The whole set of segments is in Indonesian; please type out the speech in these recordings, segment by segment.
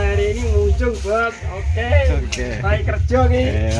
hari ini muncul buat oke. Baik kerja nih.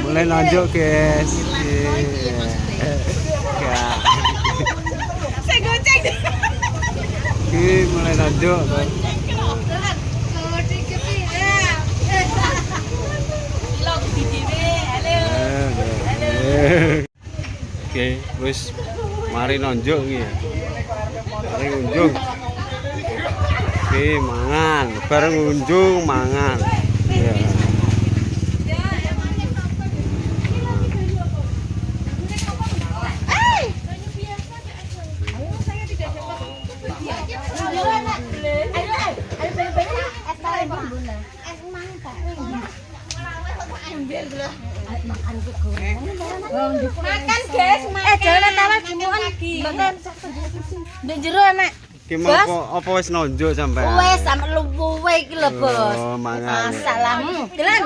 Mulai nonjok guys. Saya goceng. Mulai nonjok. Oke, wis mari nonjok iki ya. Mari unjung. Oke, mangan, bareng unjung mangan. Ya. Makan guys, jangan tawa jemuan mboten. Ndek jero enak. Ki apa wis nonjok sampean? Wis sampe luwe iki lho, Bos. Oh, mangan. Masalah. Delan.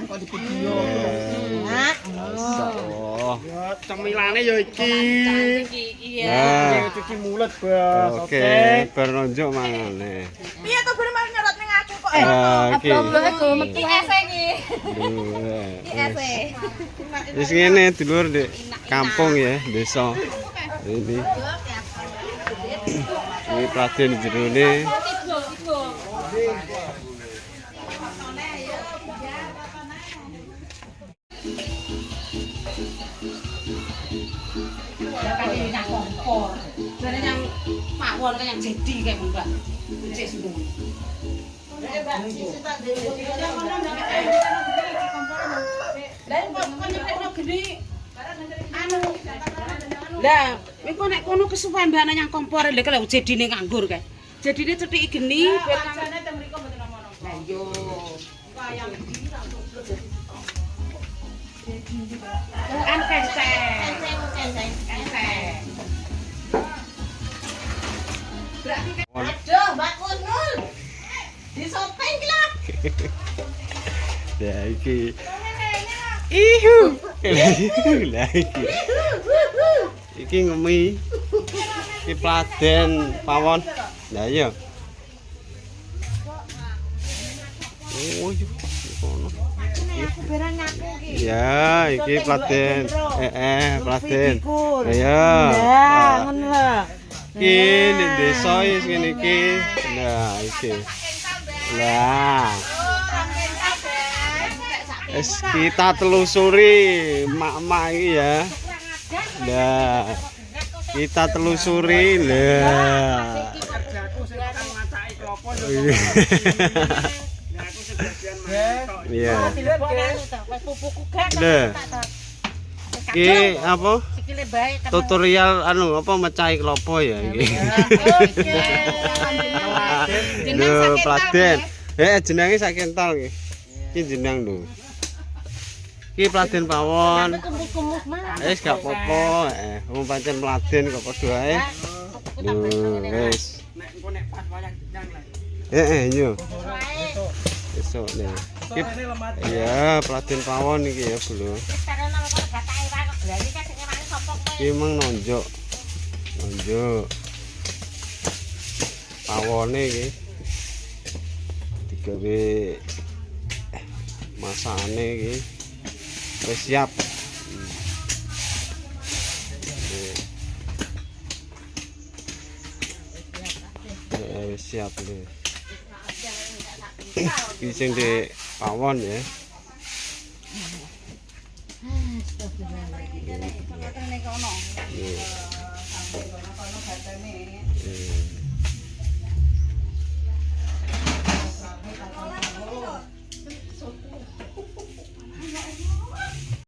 Kok di video. Oh. Ya cemilane ya iki. Ya. Cuci mulut, Bos. Oke, bar nonjok mangane. Piye to bar mari nyerot ning aku kok. Iki. Abang mesti ese iki. Iki ese. Wis ngene dulur di kampung ya, desa. Ini. Ini Praden jerone. Yang kompor, dan yang pawon kan yang jadi kayak mbak, cek semua. Lah, iku nek kono kesuwen mbak yang kompor, lha kalau jadi nih nganggur kan, jadi nih cetik geni. Lah yo, Aduh, Mbak Kunul. Disopeng ki lho. Ya iki. Ihu. Lah iki. Iki ngemi. Iki Praden pawon. Lah iya. Oh, iya. Kono. Aku barang aku iki. Ya, iki Praden. Praden. Ya. Lah, ngono lho. Iki di desa wis ngene iki. Nah, iki. Lah. Wis kita telusuri mak-mak iki ya. Lah. Kita telusuri lah. Kerjaku sing kan macake klopo yo. Aku sebagian mantok. Iya. Wis pupuku gak. Lah. Iki apa? Sikile bae kan. Tutorial anu apa mecahi klopo ya iki. Lho, Praden. Jenenge sak kental iki. Iki jeneng lho. Iki Praden pawon. Wis gak apa-apa, wong pancen Praden kok padha ae. Lho, wis. Nek engko nek pas wayang jenjang lah. Iya. Besok nih. Iya, Praden pawon iki ya, Bro. Iki emang nonjok. Nonjok. Pawone iki. Digawe masane iki. Wis siap. Wis siap lho. Iki sing di pawon ya. Hmm.